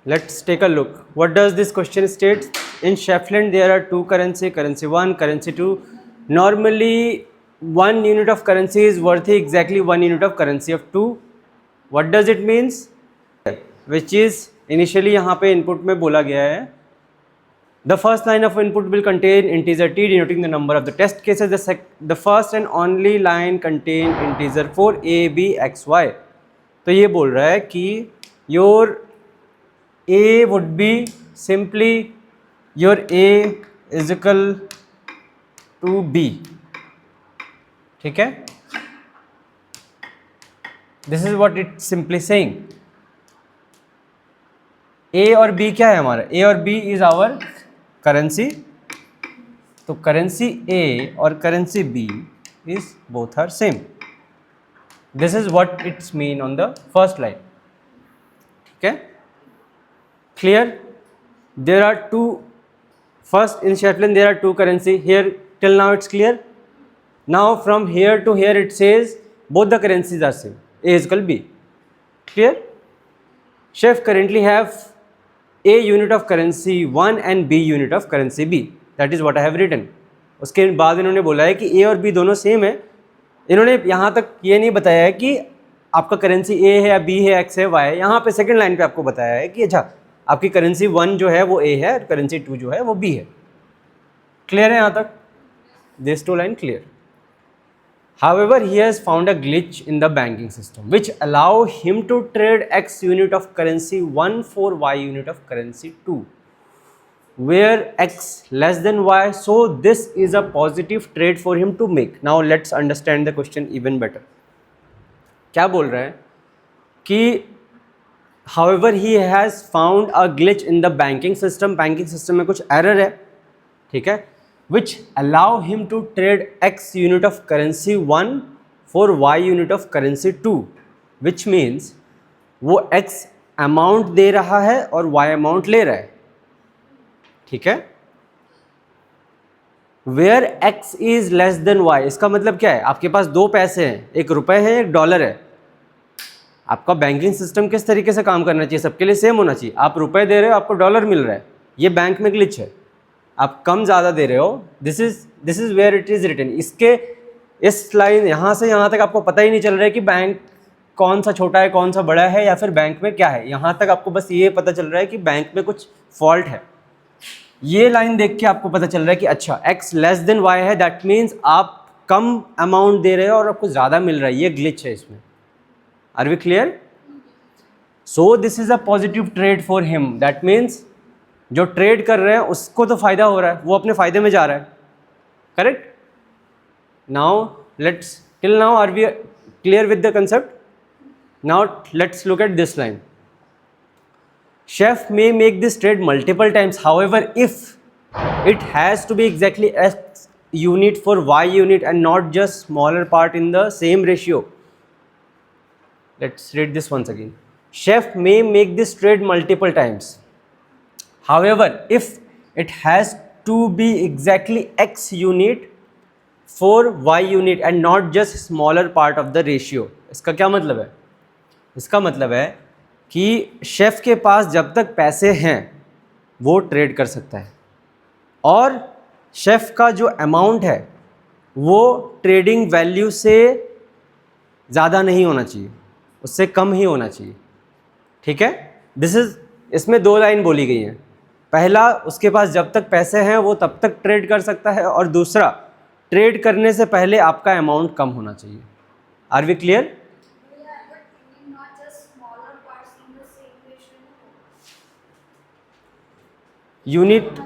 Let's take a look. What does this question state? In Sheffield there are two currency 1, currency 2. Normally 1 unit of currency is worth exactly 1 unit of currency of 2. What does it means? Which is initially यहाँ पे input में बोला गया है the first line of input will contain integer t denoting the number of the test cases. The first and only line contain integer for a b x y. तो ये बोल रहा है कि your a would be simply your a is equal to b. ठीक है, this is what it's simply saying. a और b क्या है हमारा? a और b is our currency. तो currency a और currency b is both are same. This is what it's mean on the first line. ठीक है, clear? There are two, first in Sheffield there are two currency. Here till now it's clear. Now from here to here it says both the currencies are same. A is equal B. Clear? Chef currently have A unit of currency 1 and B unit of currency B. That is what I have written. उसके बाद इन्होंने बोला है कि A और B दोनों same है. इन्होंने यहाँ तक ये नहीं बताया है कि आपका करेंसी A है या B है, X है, Y है. यहाँ पे सेकंड लाइन पे आपको बताया है कि अच्छा आपकी करेंसी 1 जो है वो A है और करेंसी 2 जो है वो B है. क्लियर है यहाँ तक? This two line clear. However, he has found a glitch in the banking system which allow him to trade X unit of currency 1 for Y unit of currency 2, where X less than Y. So this is a positive trade for him to make. Now let's understand the question even better. क्या बोल रहा है कि however he has found a glitch in the banking system. Banking system में कुछ error है, ठीक है, which allow him to trade X unit of currency 1 for Y unit of currency 2, which means वो X amount दे रहा है और Y amount ले रहा है. ठीक है, where X is less than Y. इसका मतलब क्या है? आपके पास दो पैसे हैं, एक रुपए है एक डॉलर है. आपका बैंकिंग सिस्टम किस तरीके से काम करना चाहिए? सबके लिए सेम होना चाहिए. आप रुपए दे रहे हो, आपको डॉलर मिल रहा है, ये बैंक में ग्लिच है. आप कम ज़्यादा दे रहे हो. This is where it is written. इसके इस लाइन यहाँ से यहाँ तक आपको पता ही नहीं चल रहा है कि बैंक कौन सा छोटा है कौन सा बड़ा है या फिर बैंक में क्या है. यहाँ तक आपको बस ये पता चल रहा है कि बैंक में कुछ फॉल्ट है. ये लाइन देख के आपको पता चल रहा है कि अच्छा x लेस देन y है. दैट मीन्स आप कम अमाउंट दे रहे हो और आपको ज़्यादा मिल रहा है. ये ग्लिच है इसमें. Are we clear? So this is a positive trade for him. That means जो ट्रेड कर रहे हैं उसको तो फ़ायदा हो रहा है, वो अपने फ़ायदे में जा रहा है. Correct? Now let's till now are we clear with the concept? Now let's look at this line. Chef may make this trade multiple times. However, if it has to be exactly X unit for Y unit and not just smaller part in the same ratio. Let's read this once again. Chef may make this trade multiple times. However, if it has to be exactly X unit for Y unit and not just smaller part of the ratio. इसका क्या मतलब है? इसका मतलब है कि chef के पास जब तक पैसे हैं वो ट्रेड कर सकता है और शेफ़ का जो अमाउंट है वो ट्रेडिंग वैल्यू से ज़्यादा नहीं होना चाहिए, उससे कम ही होना चाहिए. ठीक है, दिस इज़, इसमें दो लाइन बोली गई हैं. पहला, उसके पास जब तक पैसे हैं वो तब तक ट्रेड कर सकता है, और दूसरा, ट्रेड करने से पहले आपका अमाउंट कम होना चाहिए. Are we clear? Unit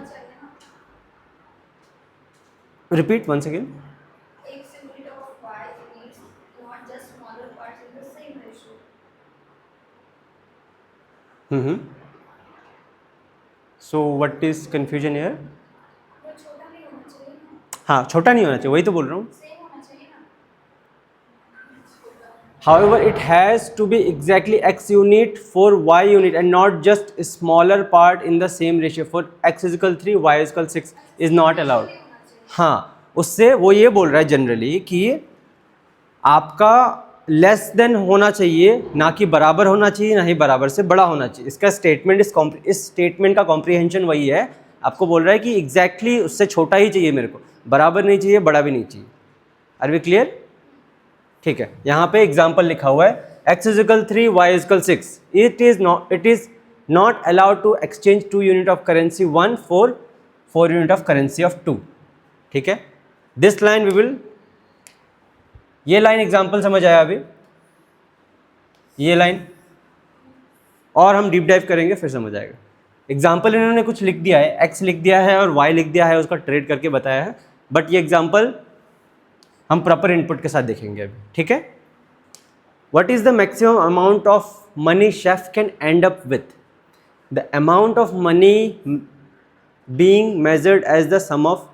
repeat once again. X unit of Y units, not just smaller parts in the same ratio. So what is confusion here? वो छोटा नहीं होना चाहिए ना. हाँ, छोटा नहीं होना चाहिए, वही तो बोल रहा हूँ. सेम होना चाहिए ना. However, it has to be exactly X unit for Y unit and not just a smaller part in the same ratio. For X is equal 3, Y is equal 6 is not allowed. हाँ, उससे वो ये बोल रहा है generally कि आपका less than होना चाहिए, ना कि बराबर होना चाहिए, ना ही बराबर से बड़ा होना चाहिए। इसका स्टेटमेंट इस स्टेटमेंट का कॉम्प्रिहेंशन वही है, आपको बोल रहा है कि एग्जैक्टली उससे छोटा ही चाहिए मेरे को, बराबर नहीं चाहिए, बड़ा भी नहीं चाहिए। Are we clear? ठीक है, यहाँ पे एग्जाम्पल लिखा हुआ है x is equal 3, y is equal 6. It is not allowed to exchange 2 unit of currency 1 for 4 unit of currency of 2. ठीक है, दिस लाइन वी विल, ये लाइन एग्जाम्पल समझ आया अभी, ये लाइन और हम डीप डाइव करेंगे फिर समझ आएगा। एग्जाम्पल इन्होंने कुछ लिख दिया है, x लिख दिया है और y लिख दिया है, उसका ट्रेड करके बताया है, बट ये एग्जाम्पल हम प्रॉपर इनपुट के साथ देखेंगे अभी। ठीक है, what is the maximum amount of money chef can end up with? The amount of money being measured as the sum of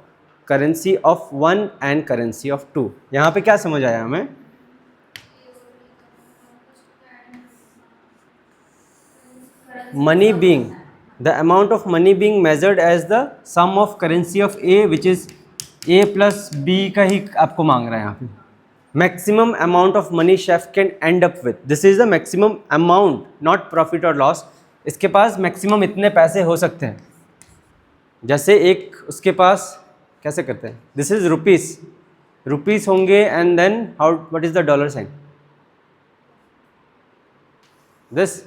currency of 1 and currency of 2. यहाँ पे क्या समझ आया हमें? Money being, the amount of money being measured as the sum of currency of A, which is A plus B का ही आपको मांग रहा है यहाँ पे। Maximum amount of money chef can end up with. This is the maximum amount, not profit or loss. इसके पास maximum इतने पैसे हो सकते हैं, जैसे एक उसके पास कैसे करते हैं, दिस इज रुपीस होंगे and then how what is the dollar sign, this,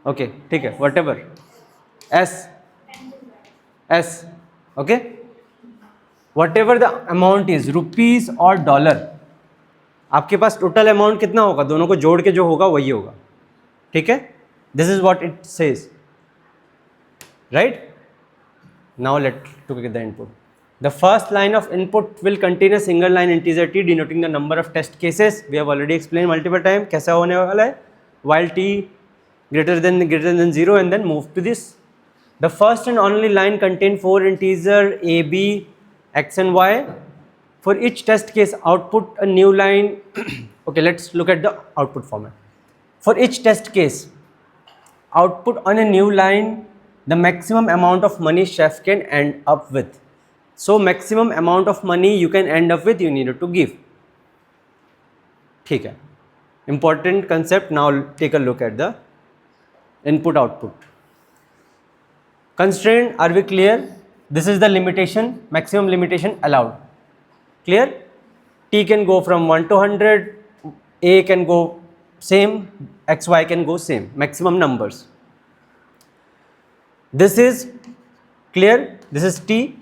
okay ठीक है, whatever, as okay, whatever the amount is rupees और डॉलर, आपके पास टोटल अमाउंट कितना होगा, दोनों को जोड़ के जो होगा वही होगा। ठीक है, this is what it says, right? Now let to get the input. The first line of input will contain a single line integer t denoting the number of test cases. We have already explained multiple time कैसा होने वाला है, while t greater than 0 and then move to this. The first and only line contain 4 integer a, b, x and y. For each test case output a new line. Okay, let's look at the output format. For each test case output on a new line the maximum amount of money chef can end up with. So maximum amount of money you can end up with you needed to give. ठीक है, important concept. Now take a look at the input output. Constraint, are we clear? This is the limitation, maximum limitation allowed. Clear? T can go from 1 to 100, A can go same, X, Y can go same, maximum numbers. This is clear, this is T,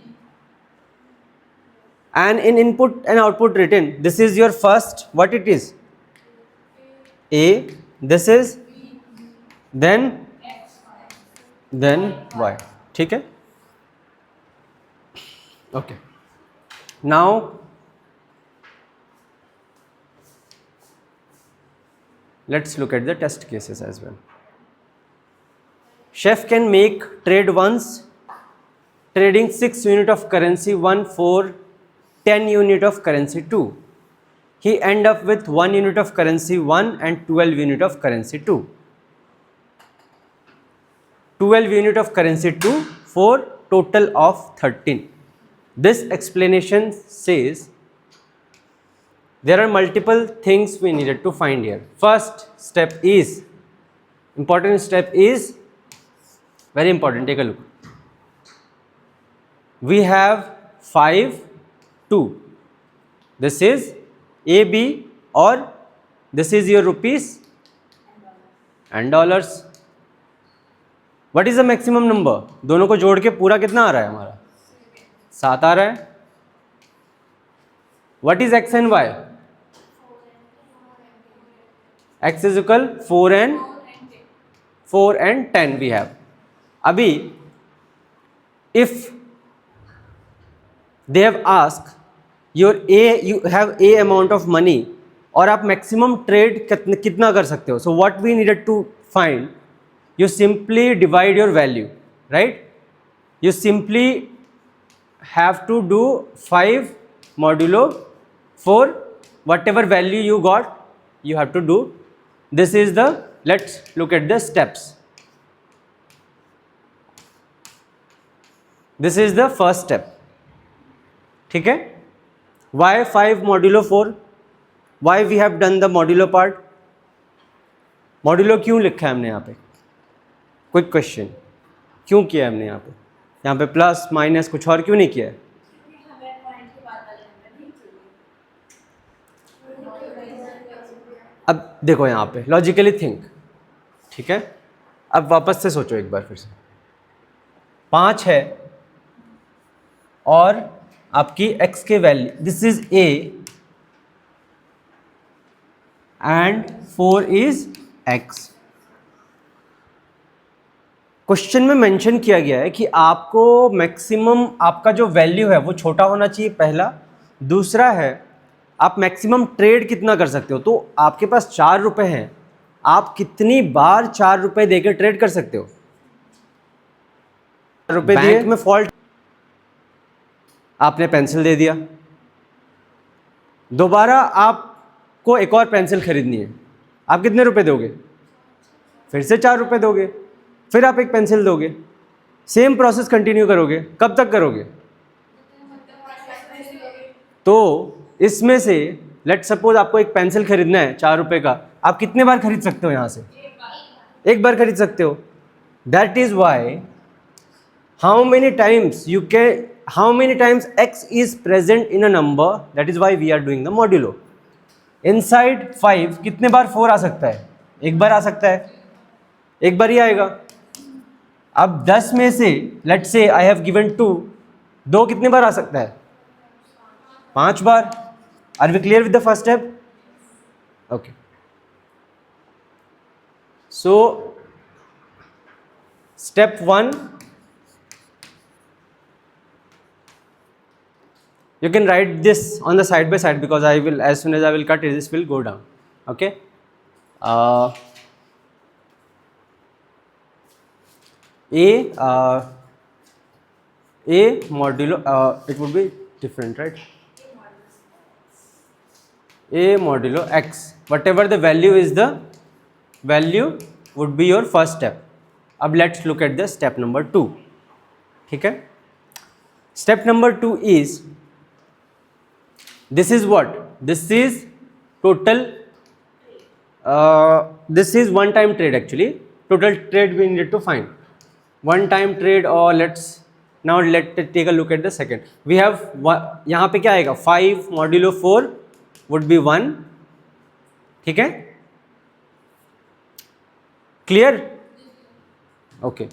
and in input and output written, this is your first, what it is? A, this is, then Y. ठीक है? Okay. Now let's look at the test cases as well. Chef can make trade once, trading 6 unit of currency 1 for 10 unit of currency 2. He end up with 1 unit of currency 1 and 12 unit of currency 2. 12 unit of currency 2 for total of 13. This explanation says there are multiple things we needed to find here. First step is, important step is, very important, take a look. We have 5, 2. This is A, B, or this is your rupees and dollars. What is the maximum number? दोनों को जोड़ के पूरा कितना आ रहा है हमारा? 7 आ रहा है. What is x and y? X is equal 4 and 10 we have. अभी if they have asked your A, you have A amount of money और आप maximum trade कितना कर सकते हो, so what we needed to find, you simply divide your value, right? You simply have to do 5 modulo 4, whatever value you got you have to do. This is the, let's look at the steps. This is the first step. ठीक है, why 5 modulo 4, why we have done the modulo part, modulo क्यों लिखा है हमने यहाँ पे, quick question, क्यों किया है हमने यहाँ पे प्लस माइनस कुछ और क्यों नहीं किया है? हमें पॉइंट के बाद वाले नंबर नहीं चाहिए। अब देखो यहाँ पे लॉजिकली थिंक, ठीक है, अब वापस से सोचो एक बार फिर से, 5 है और आपकी x के value, this is a and 4 is x। Question में मेंशन किया गया है कि आपको मैक्सिमम आपका जो वैल्यू है वो छोटा होना चाहिए, पहला। दूसरा है आप मैक्सिमम ट्रेड कितना कर सकते हो, तो आपके पास 4 रुपए हैं, आप कितनी बार 4 रुपए देकर ट्रेड कर सकते हो? रुपए बैंक में फॉल्ट, आपने पेंसिल दे दिया, दोबारा आपको एक और पेंसिल खरीदनी है, आप कितने रुपए दोगे? फिर से 4 रुपए दोगे, फिर आप एक पेंसिल दोगे, सेम प्रोसेस कंटिन्यू करोगे, कब तक करोगे? तो इसमें से लेट सपोज आपको एक पेंसिल खरीदना है 4 रुपए का, आप कितने बार खरीद सकते हो? यहाँ से एक बार खरीद सकते हो। That is why how many times you can, how many times x is present in a number, that is why we are doing the modulo. inside 5 कितने बार 4 आ सकता है? एक बार आ सकता है, एक बार ही आएगा। अब 10 में से let's say I have given 2, 2 कितने बार आ सकता है? 5 बार। Are we clear with the first step? Okay, so step 1, you can write this on the side by side because I will, as soon as I will cut it, this will go down. Okay, a modulo, it would be different, right? A modulo x, whatever the value is, the value would be your first step. अब let's look at the step number 2. ठीक है, step number 2 is, this is what, this is total, this is one time trade, actually total trade we need to find, one time trade, or let's now let take a look at the second. We have यहाँ पे क्या आएगा, 5 modulo 4 would be 1, ठीक है, clear? Okay,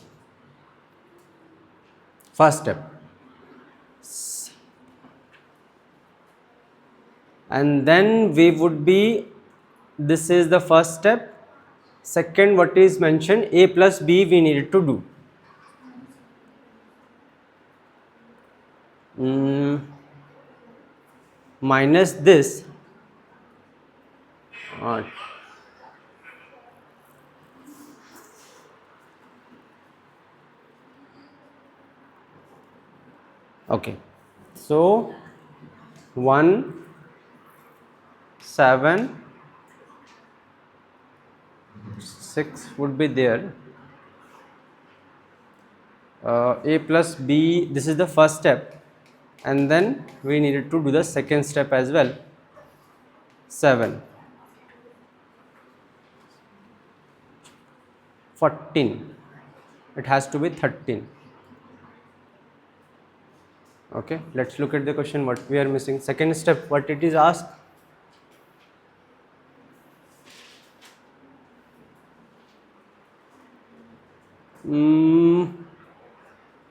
first step, and then we would be, this is the first step. Second, what is mentioned, a plus b we needed to do. Minus this, okay, so 1 7 6 would be there, a plus b, this is the first step, and then we needed to do the second step as well, 7 14, it has to be 13. Okay, let's look at the question, what we are missing. Second step, what it is asked,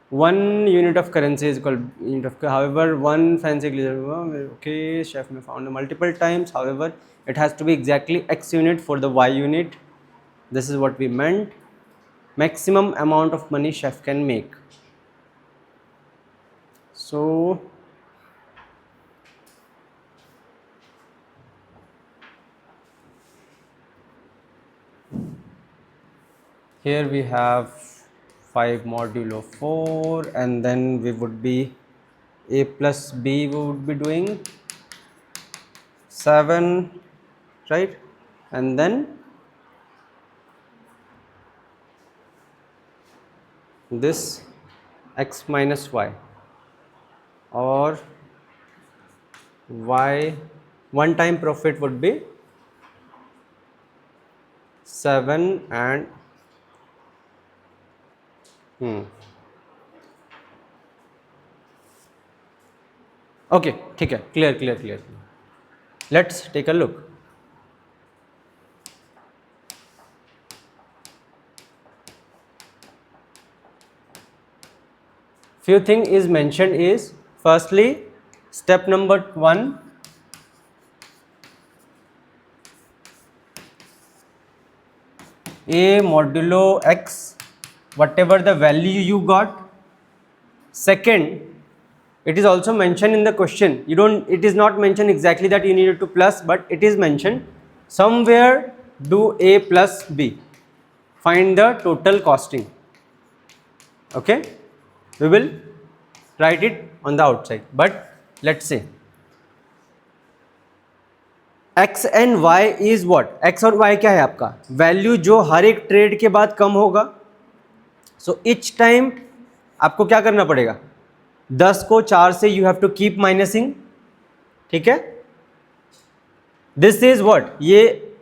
one unit of currency is called unit of, however one fancy glycerin, okay, chef may found multiple times, however it has to be exactly x unit for the y unit, this is what we meant, maximum amount of money chef can make. So here we have 5 modulo 4, and then we would be a plus b, we would be doing 7, right, and then this x minus y, or y, one time profit would be 7 and okay ठीक है, clear clear clear. Let's take a look. Few thing is mentioned is, firstly, step number 1, a modulo x, whatever the value you got. Second, it is also mentioned in the question. It is not mentioned exactly that you needed to plus, but it is mentioned somewhere do a plus b. Find the total costing. Okay, we will write it on the outside, but let's say x and y is what? x और y क्या है आपका? Value जो हर एक trade के बाद कम होगा. सो each time आपको क्या करना पड़ेगा? 10 को 4 से यू हैव टू कीप माइनसिंग. ठीक है, दिस इज व्हाट, ये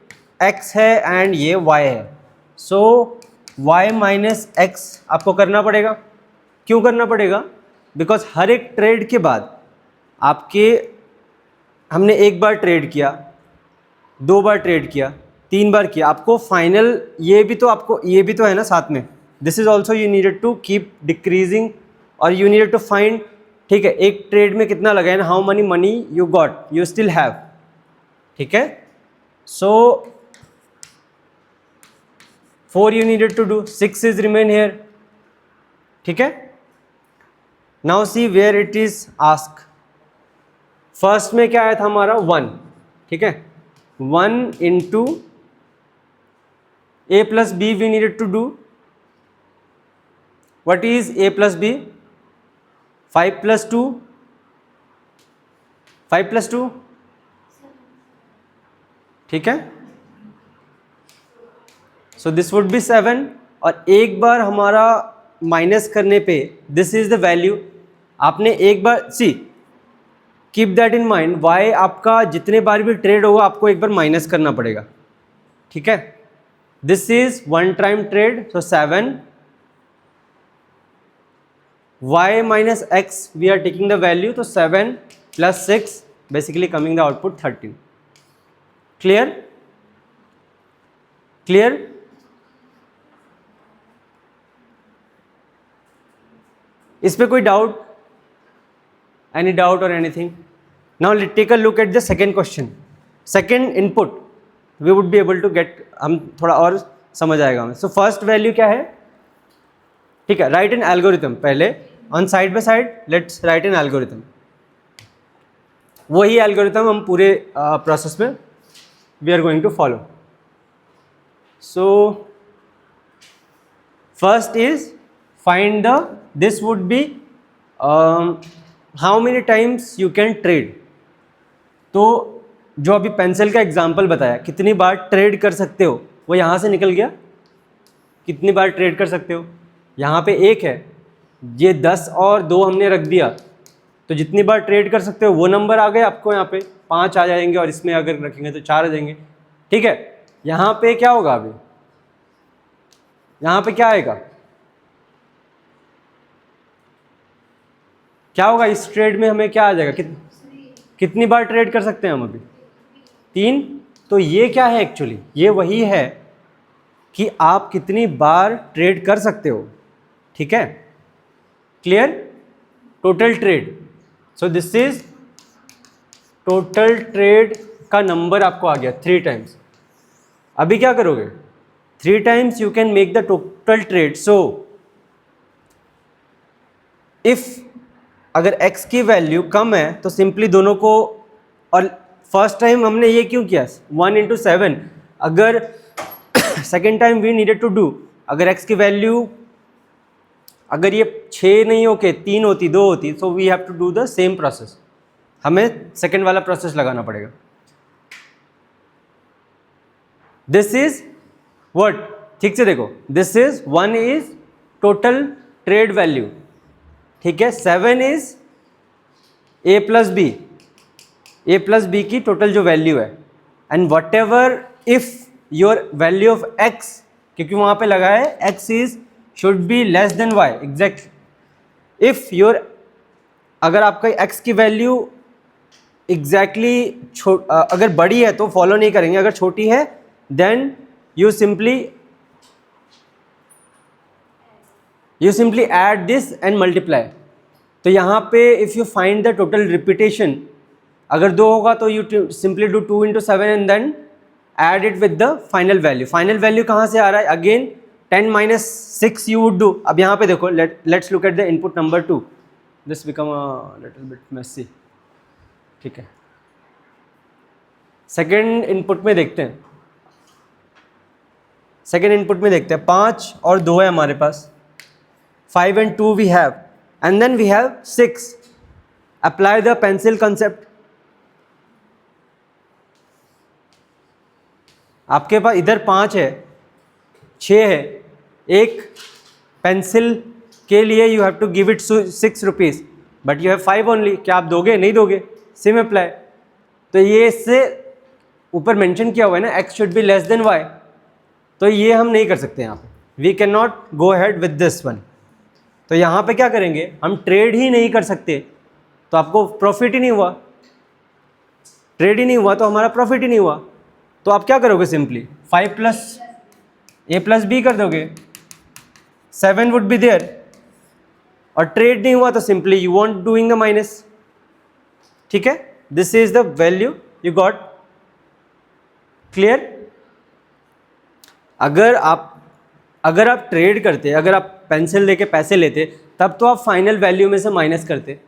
x है एंड ये y है. सो y माइनस एक्स आपको करना पड़ेगा. क्यों करना पड़ेगा? बिकॉज हर एक ट्रेड के बाद आपके, हमने एक बार ट्रेड किया, 2 बार ट्रेड किया, 3 बार किया, आपको फाइनल ये भी तो है ना साथ में. This is also you needed to keep decreasing और यू नीडेड टू फाइंड. ठीक है, एक ट्रेड में कितना लगा है, how money money you got, you still have. ठीक है, सो 4 you needed to do, 6 is remain here. ठीक है, now see where it is ask. First में क्या आया था हमारा 1. ठीक है, 1 into a plus B we needed to do. What is a plus B? 5 plus 2, 5 plus 2. ठीक है, सो दिस वुड बी 7. और एक बार हमारा माइनस करने पे दिस इज द वैल्यू. आपने एक बार keep that in mind, why आपका जितने बार भी ट्रेड होगा आपको एक बार माइनस करना पड़ेगा. ठीक है, this is one time trade, so 7 y minus X we are taking the value, तो 7 plus 6 basically coming the output 13. Clear clear. इस पे कोई डाउट, एनी डाउट और anything? Now let's take a look at the second question. Second input we would be able to get, हम थोड़ा और समझ आएगा हमें. सो फर्स्ट वैल्यू क्या है? ठीक है, राइट एन एल्गोरिथम. पहले on side by side let's write an algorithm. वही एल्गोरिथम हम पूरे प्रोसेस में we are going to follow. So first is find the, this would be how many times you can trade. तो जो अभी pencil का example बताया, कितनी बार ट्रेड कर सकते हो, वो यहाँ से निकल गया. कितनी बार ट्रेड कर सकते हो, यहाँ पे 1 है, ये 10 और 2 हमने रख दिया, तो जितनी बार ट्रेड कर सकते हो वो नंबर आ गए आपको. यहाँ पे 5 आ जाएंगे और इसमें अगर रखेंगे तो 4 आ जाएंगे. ठीक है, यहाँ पे क्या होगा? अभी यहाँ पे क्या आएगा? क्या होगा इस ट्रेड में? हमें क्या आ जाएगा? कितनी बार ट्रेड कर सकते हैं हम? अभी 3. तो ये क्या है एक्चुअली? ये वही है कि आप कितनी बार ट्रेड कर सकते हो. ठीक है, clear. Total trade, so this is total trade का नंबर आपको आ गया 3 टाइम्स. अभी क्या करोगे? 3 times you can make the total trade. So if अगर x की वैल्यू कम है तो सिंपली दोनों को, और फर्स्ट टाइम हमने ये क्यों किया 1 इंटू 7, अगर second time we needed to do, अगर x की वैल्यू अगर ये 6 नहीं होके 3 होती 2 होती, so we have to do the same process. हमें सेकेंड वाला प्रोसेस लगाना पड़ेगा. दिस इज व्हाट, ठीक से देखो, this is 1 is total trade value. ठीक है, 7 is a plus B, A plus B की टोटल जो वैल्यू है, and whatever if your value of X, क्योंकि वहाँ पे लगा है X is should be less than Y, exact if your, अगर आपका एक्स की वैल्यू एग्जैक्टली अगर बड़ी है तो फॉलो नहीं करेंगे, अगर छोटी है then you simply add this and multiply. तो यहाँ पे if you find the total repetition, अगर 2 होगा तो you simply do 2 into 7 and then add it with the final value. Final value कहाँ से आ रहा है, again 10 minus 6 you would do. अब यहाँ पे देखो, let's look at the input number 2, this become a little bit messy, ठीक है। सेकेंड इनपुट में देखते हैं, 5 और 2 है हमारे पास, 5 and 2 we have, and then we have 6. Apply the pencil concept. आपके पास इधर 5 है, 6 है, एक पेंसिल के लिए you have to give it 6 rupees, but you have 5 only. क्या आप दोगे? नहीं दोगे, सेम अप्लाई। तो ये इससे ऊपर मेंशन किया हुआ है ना, X should be less than Y, तो ये हम नहीं कर सकते यहाँ पे, we can not go ahead with this one. तो यहाँ पे क्या करेंगे, हम ट्रेड ही नहीं कर सकते, तो आपको प्रॉफिट ही नहीं हुआ, ट्रेड ही नहीं हुआ तो हमारा प्रॉफिट ही नहीं हुआ। तो आप क्या करोगे, सिंपली 5 प्लस ए प्लस बी कर दोगे, 7 वुड बी देयर, और ट्रेड नहीं हुआ तो simply you want doing the minus, ठीक है। This is the value you got, clear. अगर आप ट्रेड करते, अगर आप पेंसिल लेके पैसे लेते, तब तो आप फाइनल वैल्यू में से माइनस करते।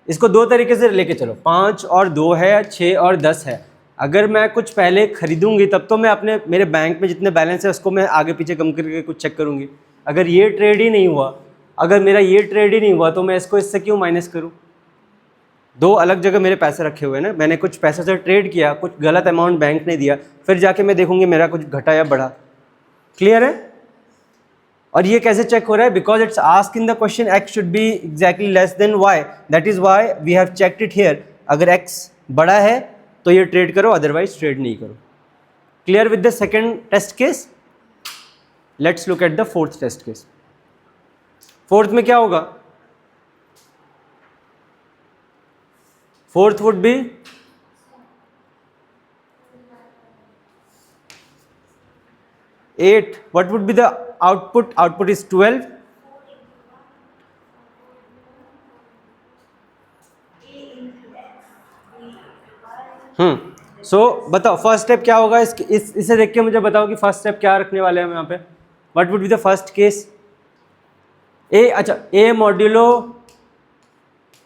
इसको 2 तरीके से लेके चलो, 5 और 2 है, 6 और 10 है। अगर मैं कुछ पहले खरीदूंगी तब तो मैं मेरे बैंक में जितने बैलेंस है उसको मैं आगे पीछे कम करके कुछ चेक करूंगी। अगर ये ट्रेड ही नहीं हुआ, अगर मेरा ये ट्रेड ही नहीं हुआ, तो मैं इसको इससे क्यों माइनस करूं? 2 अलग जगह मेरे पैसे रखे हुए हैं ना, मैंने कुछ पैसे से ट्रेड किया, कुछ गलत अमाउंट बैंक ने दिया, फिर जाके मैं देखूंगी मेरा कुछ घटा या बढ़ा, क्लियर है। और ये कैसे चेक हो रहा है, because it's ask in the question X should be exactly less than Y, that is why we have checked it here. अगर एक्स बड़ा है तो ये ट्रेड करो, अदरवाइज ट्रेड नहीं करो। Clear with the second test case. Let's look at the fourth test case. Fourth में क्या होगा, fourth would be 8. What would be the output? Output is 12. So बताओ फर्स्ट स्टेप क्या होगा, इसे देख के मुझे बताओ कि फर्स्ट स्टेप क्या रखने वाले हैं हम यहाँ पे। What would be the first case, A, अच्छा ए मॉड्यूलो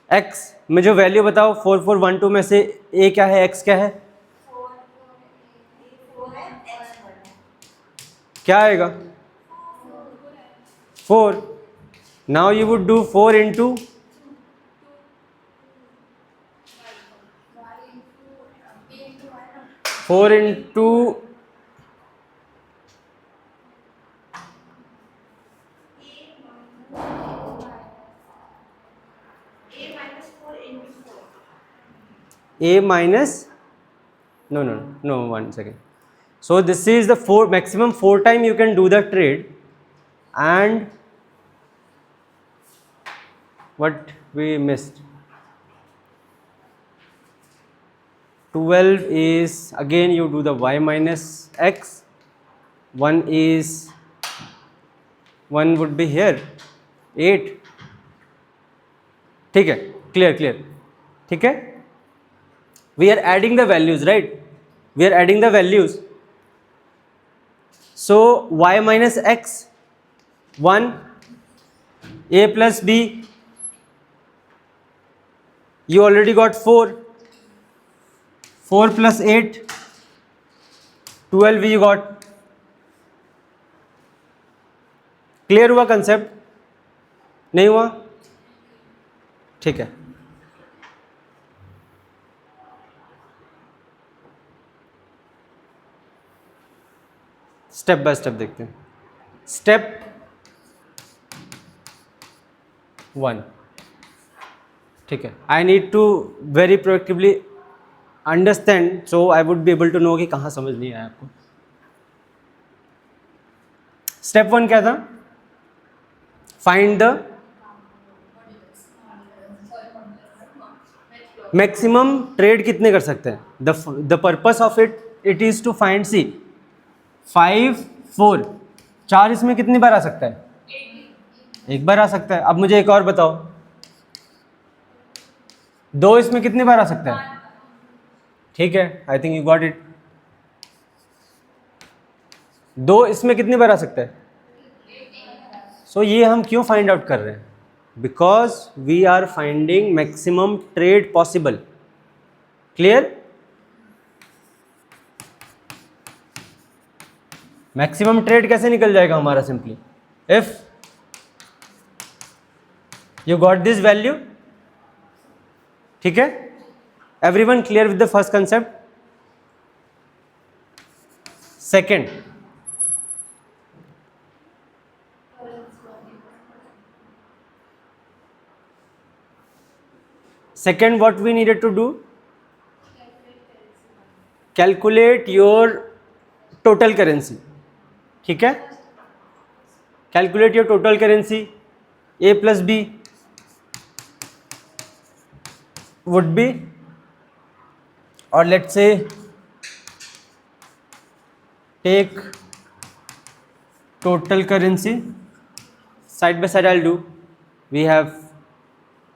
एक्स में जो वैल्यू बताओ 4412 में से ए क्या है, एक्स क्या है, क्या आएगा 4। Now you would do 4 into four into a minus no 1 second. So this is the maximum 4 time you can do the trade, and what we missed, 12 is again you do the y minus x, 1 would be here 8, ठीक है, clear, ठीक है। We are adding the values, right? We are adding the values. So y minus x 1, a plus b, you already got 4 plus 8 12 you got. Clear हुआ concept, नहीं हुआ, ठीक है। Step by step देखते हैं। स्टेप 1, ठीक है। I need to very proactively understand, so I would be able to know कि कहाँ समझ नहीं आया आपको. स्टेप 1 क्या था? फाइंड द मैक्सिमम ट्रेड कितने कर सकते हैं. The purpose of it is to find C 5 4 4 इसमें कितनी बार आ सकता है? एक बार आ सकता है. अब मुझे एक और बताओ, 2 इसमें कितनी बार आ सकता है? ठीक है, I think you got it. 2 इसमें कितनी बार आ सकता है? सो ये हम क्यों फाइंड आउट कर रहे हैं? Because we are finding maximum trade possible. Clear? Maximum trade कैसे निकल जाएगा हमारा? Simply if you got this value. ठीक है, everyone clear with the first concept? Second, second what we needed to do? Calculate your total currency. ठीक है, calculate your total currency. A plus B would be, or let's say take total currency side by side. I'll do. We have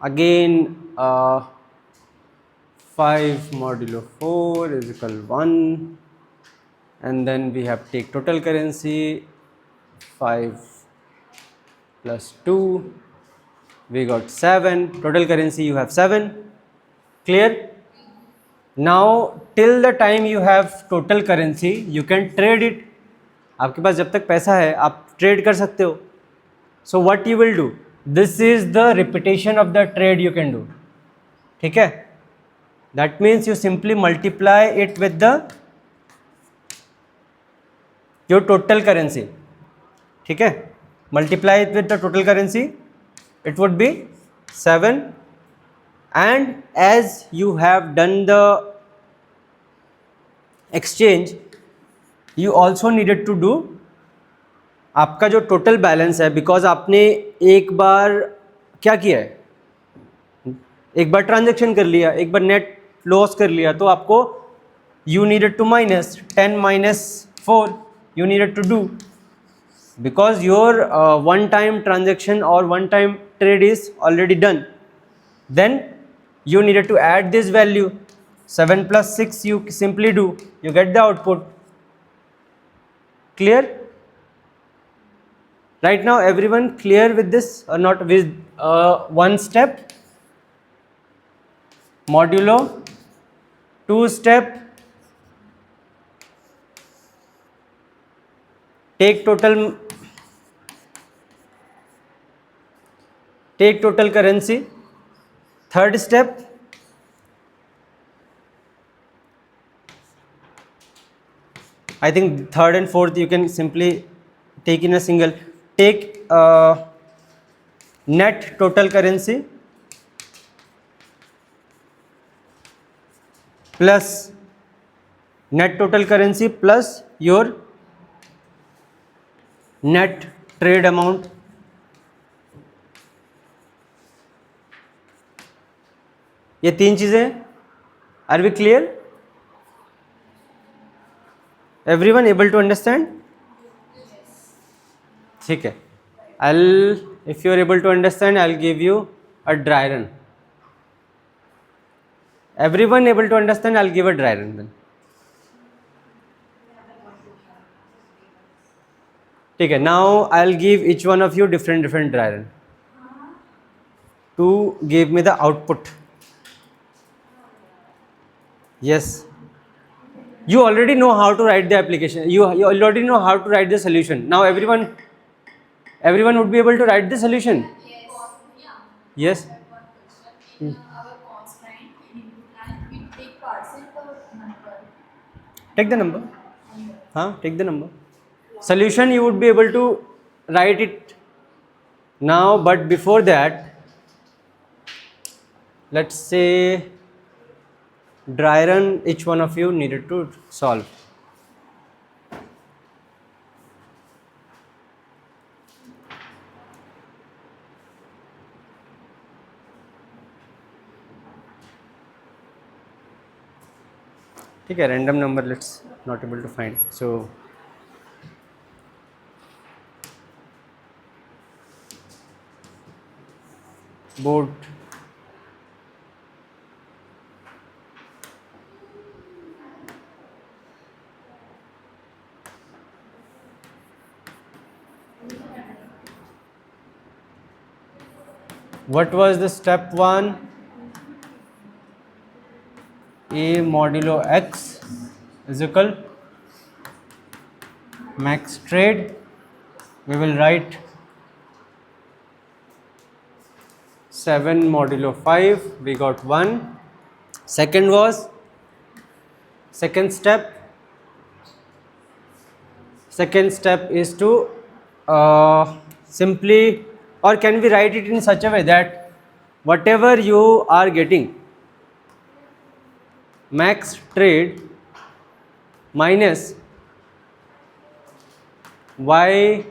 again 5 modulo 4 is equal 1, and then we have take total currency 5 plus 2, we got 7. Total currency you have 7. Clear? Now till the time you have total currency you can trade it. आपके पास जब तक पैसा है आप trade कर सकते हो. So what you will do? This is the repetition of the trade you can do. ठीक है, that means you simply multiply it with the your total currency. ठीक है, multiply it with the total currency, it would be 7. And as you have done the exchange, you also needed to do आपका जो total balance है. Because आपने एक बार क्या किया है, एक बार ट्रांजेक्शन कर लिया, एक बार नेट लॉस कर लिया, तो आपको you needed to minus 10 minus 4 you needed to do, because your one time transaction or one time trade is already done. Then you needed to add this value 7 plus 6, you simply do, you get the output. Clear? Right now everyone clear with this or not? With one step modulo 2 step take total currency. Third step I think third and fourth you can simply take in a single. Take net total currency plus net total currency plus your net trade amount. ये 3 चीज़ें. Are we clear? Everyone able to understand? ठीक है, if you are able to understand, I'll give you a dry run. Everyone able to understand, I'll give a dry run then. ठीक है, now I'll give each one of you different dry run to give me the output. Yes, you already know how to write the application, you already know how to write the solution. Now everyone would be able to write the solution. Yes. In our constant input line, we take percent or number. Take the number. Take the number. Solution you would be able to write it now, but before that, let's say dry run each one of you needed to solve. ठीक है, random number let's not able to find, so board what was the step 1? A modulo x is equal max trade, we will write 7 modulo 5, we got 1. Second was, second step is to simply, or can we write it in such a way that whatever you are getting max trade minus y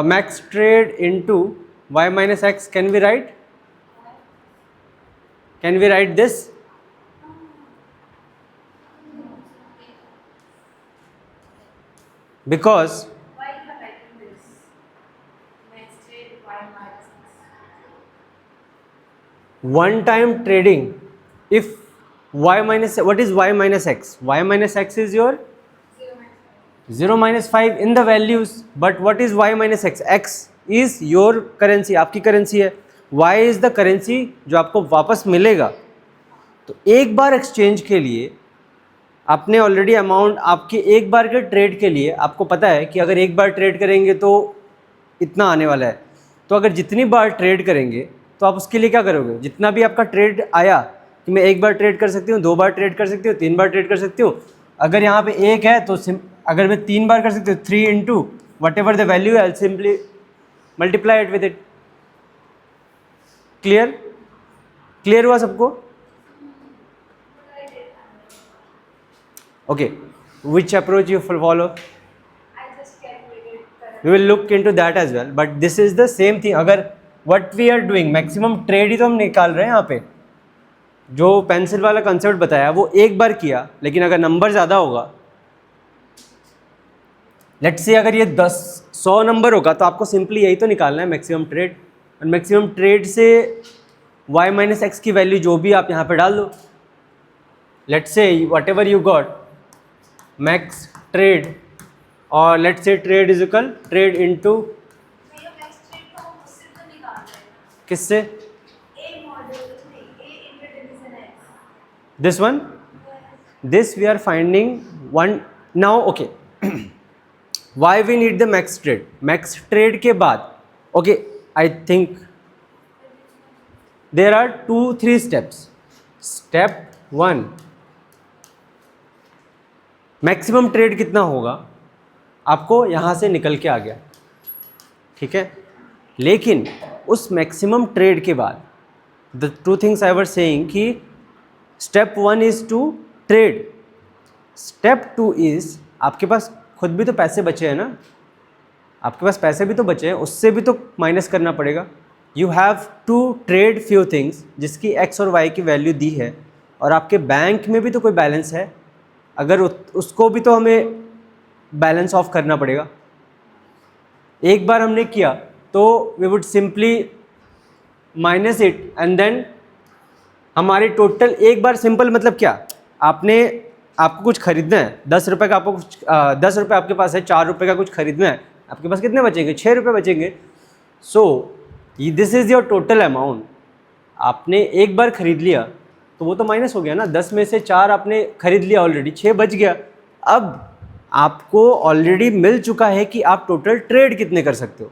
max trade into y minus x, can we write this? Because Why you are writing this? Next trade y minus x. one time trading, if y minus, what is y minus x? Y minus x is your 0 minus 5 in the values, but what is y minus x? X is your currency, आपकी currency है, y is the currency जो आपको वापस मिलेगा. तो एक बार exchange के लिए आपने ऑलरेडी अमाउंट, आपके एक बार के ट्रेड के लिए आपको पता है कि अगर एक बार ट्रेड करेंगे तो इतना आने वाला है. तो अगर जितनी बार ट्रेड करेंगे तो आप उसके लिए क्या करोगे, जितना भी आपका ट्रेड आया कि मैं एक बार ट्रेड कर सकती हूँ, 2 बार ट्रेड कर सकती हूँ, 3 बार ट्रेड कर सकती हूँ. अगर यहाँ पे एक है तो अगर मैं 3 बार कर सकती हूँ, 3 into what ever the value I simply multiply it with it. Clear हुआ सबको? Okay, which approach you follow? I just calculated current. We will look into that as well, but this is the same thing. अगर what we are doing, maximum trade ही तो हम निकाल रहे हैं यहाँ पे. जो पेंसिल वाला कंसेप्ट बताया वो एक बार किया, लेकिन अगर नंबर ज़्यादा होगा, लेट्स से अगर ये 100 नंबर होगा तो आपको सिंपली यही तो निकालना है मैक्सिमम ट्रेड. और मैक्सिमम ट्रेड से y माइनस एक्स की वैल्यू जो भी आप यहाँ पे डाल दो. Let's say whatever you got max trade, और let's say trade is equal trade into भैया next trade तो हम उससे तो निकाल रहे हैं. किससे? A model नहीं, A into division x. This one, this we are finding one now. Okay, why we need the max trade? Max trade के बाद, okay, I think there are 2-3 steps. Step 1, maximum trade कितना होगा आपको यहाँ से निकल के आ गया, ठीक है. लेकिन उस मैक्सिमम ट्रेड के बाद the 2 things I were saying कि step 1 is to trade, step 2 is आपके पास खुद भी तो पैसे बचे हैं ना, आपके पास पैसे भी तो बचे हैं, उससे भी तो माइनस करना पड़ेगा. You have to trade few things जिसकी एक्स और वाई की वैल्यू दी है, और आपके बैंक में भी तो कोई बैलेंस है, अगर उसको भी तो हमें बैलेंस ऑफ करना पड़ेगा. एक बार हमने किया तो we would simply minus it and then हमारे टोटल, एक बार सिंपल मतलब क्या, आपको कुछ खरीदना है 10 रुपये का, आपको कुछ 10 रुपये आपके पास है, 4 रुपये का कुछ खरीदना है, आपके पास कितने बचेंगे? 6 रुपये बचेंगे. सो this is your total amount. आपने एक बार खरीद लिया तो वो तो माइनस हो गया ना, 10 में से 4 आपने खरीद लिया ऑलरेडी, 6 बच गया. अब आपको ऑलरेडी मिल चुका है कि आप टोटल ट्रेड कितने कर सकते हो.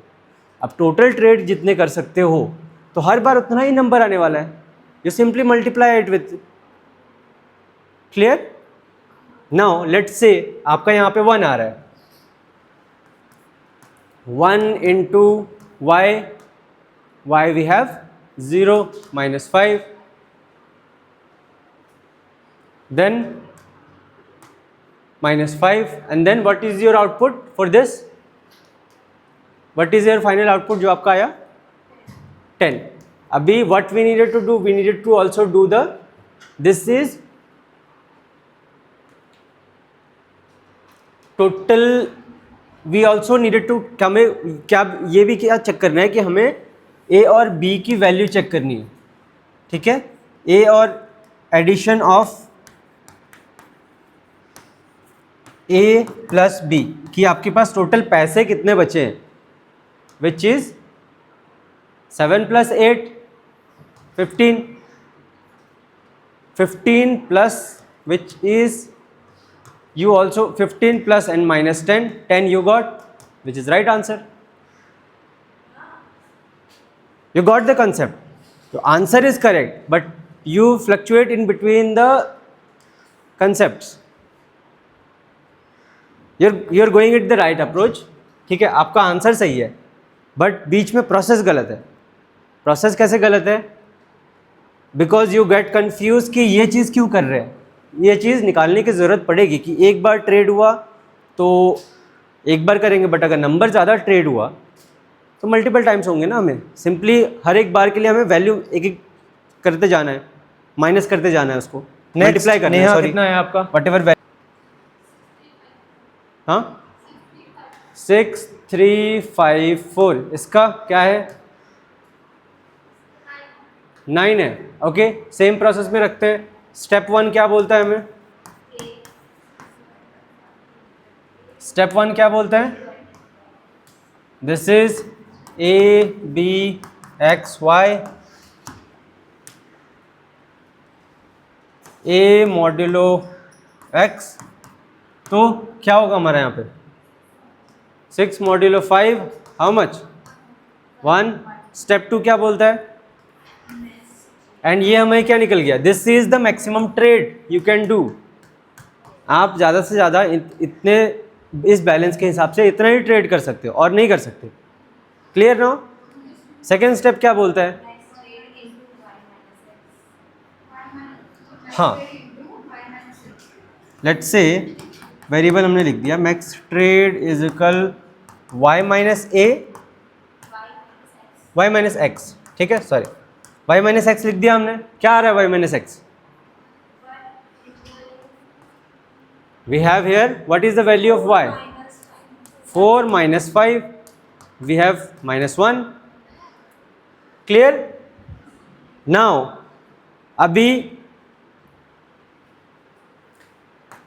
अब टोटल ट्रेड जितने कर सकते हो तो हर बार उतना ही नंबर आने वाला है. You simply multiply it with. Clear? Now let's say आपका यहाँ पे 1 आ रहा है, 1 into Y we have 0 minus 5, then -5, and then what is your output for this? What is your final output जो आपका आया? 10. अभी what we needed to do, we needed to also do the, this is total, we also needed to, हमें क्या ये भी क्या check करना है कि हमें a और b की वैल्यू चेक करनी है, ठीक है? a और addition of a plus b कि आपके पास टोटल पैसे कितने बचे हैं, which is 7 + 8 15, 15 plus which is you also 15 plus and minus 10, 10 you got, which is right answer. You got the concept. The answer is correct, but you fluctuate in between the concepts. You're going at the right approach. ठीक है, आपका answer सही है, but बीच में process गलत है. Process कैसे गलत है? बिकॉज यू गेट कन्फ्यूज कि ये चीज़ क्यों कर रहे हैं. ये चीज़ निकालने की ज़रूरत पड़ेगी कि एक बार ट्रेड हुआ तो एक बार करेंगे, बट अगर नंबर ज़्यादा ट्रेड हुआ तो मल्टीपल टाइम्स होंगे ना. हमें सिंपली हर एक बार के लिए हमें वैल्यू एक एक करते जाना है, माइनस करते जाना है, उसको मल्टीप्लाई करना है. सॉरी, कितना है आपका वट एवर वैल्यू? हाँ 6354. इसका क्या है? 9 है. ओके, सेम प्रोसेस में रखते हैं. स्टेप 1 क्या बोलता है हमें? स्टेप 1 क्या बोलता है? This is a b x y, a modulo x. तो क्या होगा हमारा यहाँ पे? 6 मॉड्यूलो 5, हाउ मच? 1. स्टेप 2 क्या बोलता है? एंड ये हमें क्या निकल गया? This is the maximum trade you can do. आप ज़्यादा से ज़्यादा इतने, इस बैलेंस के हिसाब से इतना ही ट्रेड कर सकते हो और नहीं कर सकते. Clear no? सेकेंड स्टेप क्या बोलता है? हाँ, लेट्स से वेरिएबल हमने लिख दिया max trade is equal y minus A, y minus x. ठीक है, सॉरी, y माइनस एक्स लिख दिया हमने. क्या आ रहा है y minus X? We have here what is the value of y? 4 minus 5. We have -1. Clear? Now अभी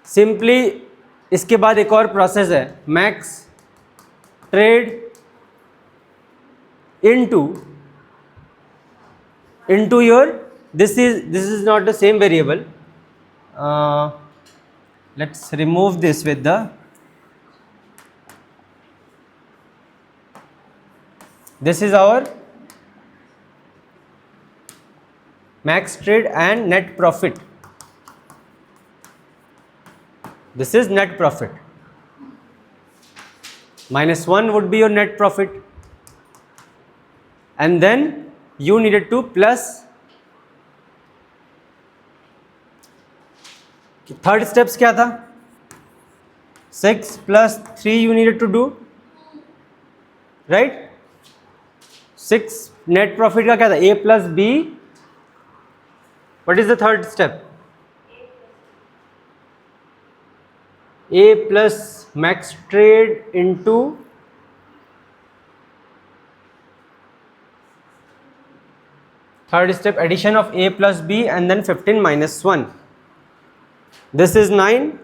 सिंपली इसके बाद एक और प्रोसेस है, max trade into your, this is not the same variable. Let's remove this with the, this is our max trade and net profit. This is net profit. -1 would be your net profit, and then you needed to plus. Third steps क्या था? 6 + 3 you needed to do, right? 6 net profit का क्या था? a + b. What is the third step? a plus max trade into third step addition of a plus b and then 15 minus 1. This is 9.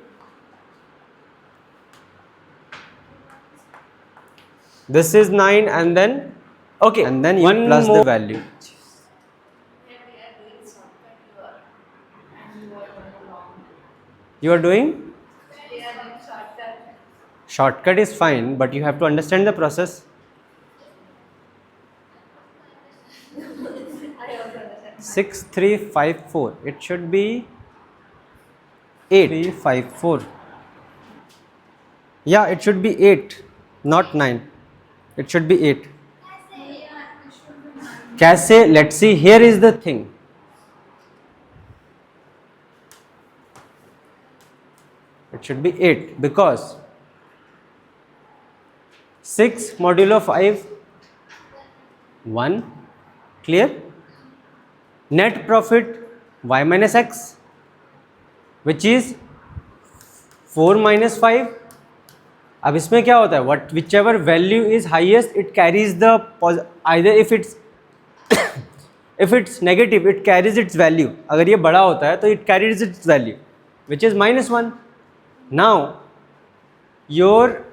This is 9 and then okay, and then you plus the value. You are doing shortcut is fine, but you have to understand the process. Six, 3, 5, 4. It should be 8, 3, 5, 4. Yeah, it should be 8, not 9. It should be 8. कैसे? Let's see. Here is the thing. It should be 8 because 6 modulo 5 1. Clear? Net profit y minus x, which is 4 minus 5. अब इसमें क्या होता है, what which ever value is highest it carries the either if it's negative it carries it's value. अगर ये बड़ा होता है तो it carries it's value which is -1. Now your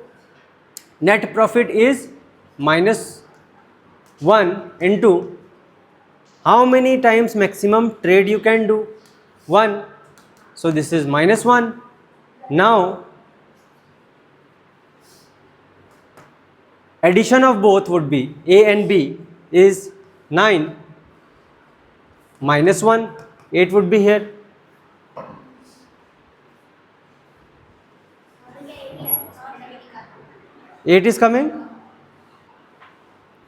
net profit is -1 into how many times maximum trade you can do? 1. So this is -1. Now addition of both would be A and B is 9 -1, 8 would be here. Eight is coming.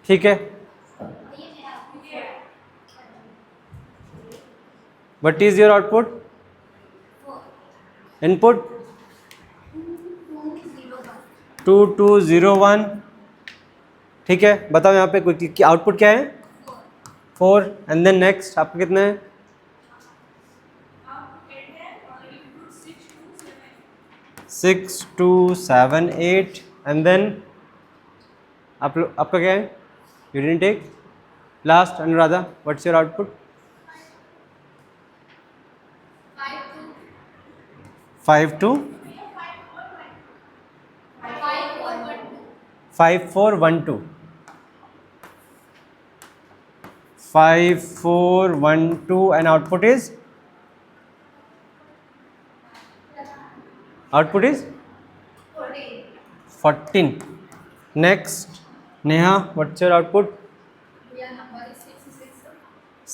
ठीक है. What is your output? Input 2201. ठीक है, बताओ यहाँ पे कोई output क्या है? 4. एंड देन नेक्स्ट आपका कितना है? 6278. एंड देन आपका क्या है? You didn't take. Last Anuradha, what's your output? 52 5412. 5412 and output is 14. Next, Neha, what's your output? Yeah, number is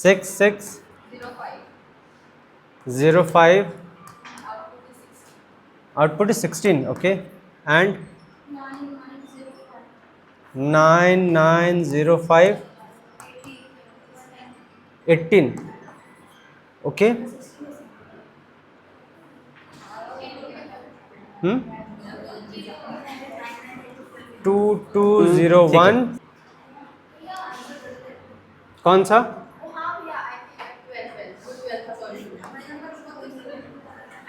6605. Output is 16. Okay, and 9905. 18. Okay. 2201. कौन सा?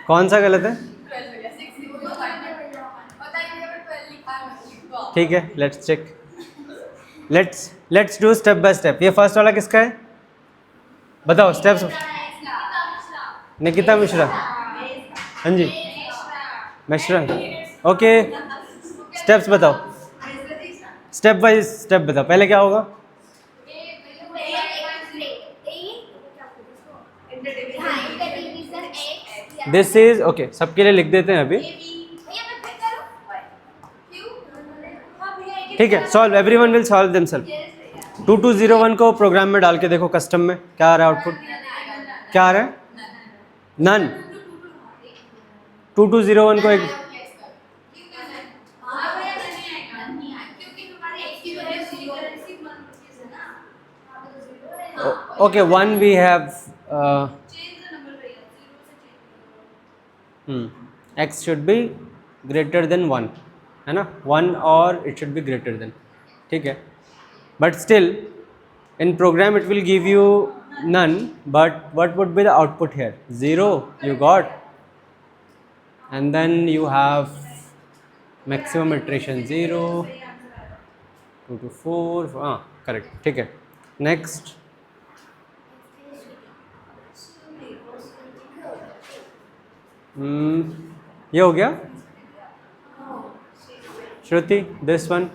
कौन सा गलत है? ठीक है, let's check. Let's do step by step. ये फर्स्ट वाला किसका है? बताओ स्टेप्स. निकिता मिश्रा. हाँ जी, मिश्रा. ओके, स्टेप्स बताओ. स्टेप बाय स्टेप बताओ. पहले क्या होगा? This is okay. सबके लिए लिख देते हैं अभी. ठीक है, solve. Everyone will solve themselves. 2201 को प्रोग्राम में डाल के देखो. कस्टम में क्या आ रहा है आउटपुट? क्या आ रहा है? नन. 2201 को एक okay 1 we have x should be greater than 1 है ना. 1 और it should be greater than. ठीक है, but still in program it will give you none, but what would be the output here? 0 you got, and then you have maximum iteration 0 2 to 4. Correct. ठीक है, next. ये हो गया. श्रुति, this one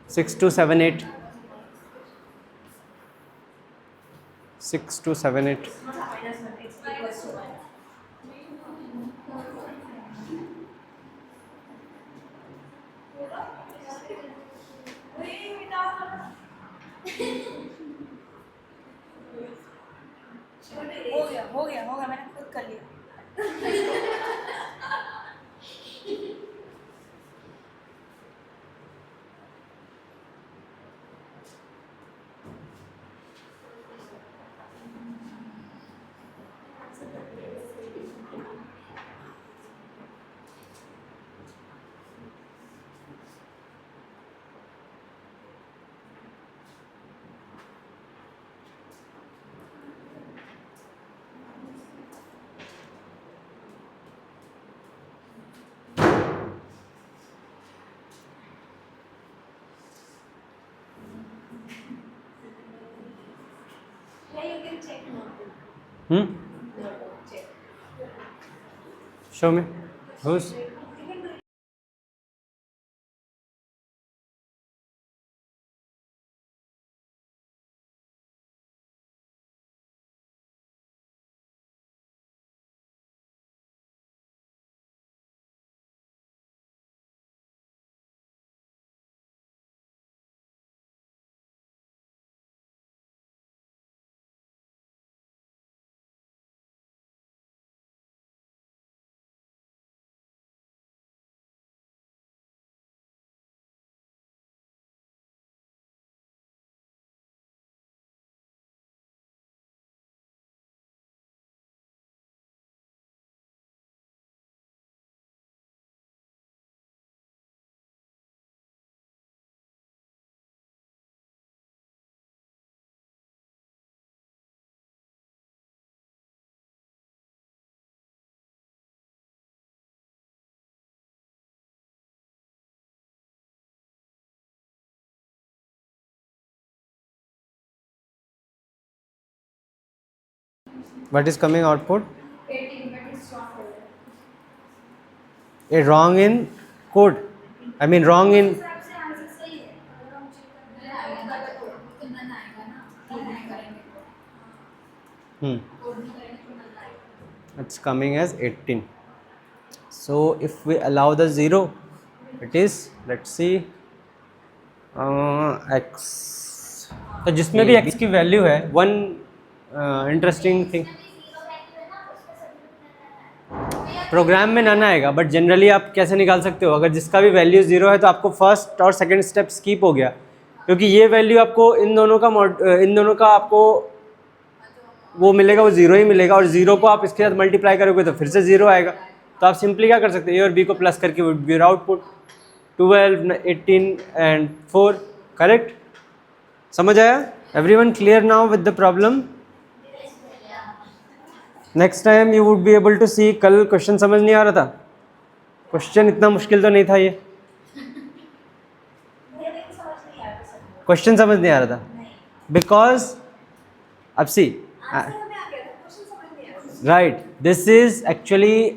6278. 6278. हो गया मैंने खुद कर लिया. check notebook. Notebook check. Show me. Who's? What is coming output? 18, but it's wrong. A wrong in code. I mean wrong in. हिसाब से आंसर सही है अगर हम चेक करते हैं आएगा तो कितना ना आएगा ना कोड नहीं करेंगे कोड नहीं करेंगे तो ना आएगा It's coming as 18. So if we allow the 0, it is, let's see, x. तो जिसमें भी x की वैल्यू है, one interesting thing, प्रोग्राम में नन आएगा, बट जनरली आप कैसे निकाल सकते हो, अगर जिसका भी वैल्यू 0 है तो आपको फर्स्ट और सेकंड स्टेप स्किप हो गया, क्योंकि ये वैल्यू आपको इन दोनों का आपको वो मिलेगा, वो 0 ही मिलेगा, और 0 को आप इसके साथ मल्टीप्लाई करोगे तो फिर से 0 आएगा। तो आप सिंपली क्या कर सकते हैं, ए और बी को प्लस करके would be your output 12, 18 and 4, correct? समझ आया? Everyone clear now with the problem? Next time you would be able to see. कल क्वेश्चन समझ नहीं आ रहा था, क्वेश्चन इतना मुश्किल तो नहीं था, ये क्वेश्चन समझ नहीं आ रहा था, बिकॉज अब see right, this is actually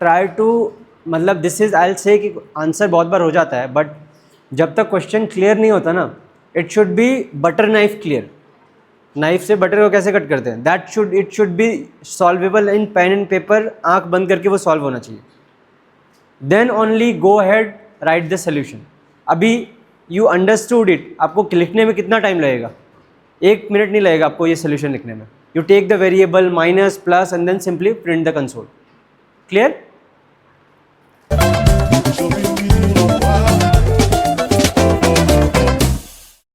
try to, मतलब this is I will say कि आंसर बहुत बार हो जाता है, बट जब तक क्वेश्चन क्लियर नहीं होता ना, it should be butter knife clear. Knife से बटर को कैसे कट करते हैं, it should be solvable in pen and paper, आंख बंद करके वो सॉल्व होना चाहिए, then only go ahead write the solution. अभी यू अंडरस्टूड इट, आपको लिखने में कितना टाइम लगेगा, 1 मिनट नहीं लगेगा आपको ये सोल्यूशन लिखने में। You take the variable minus plus and then simply print the console, clear?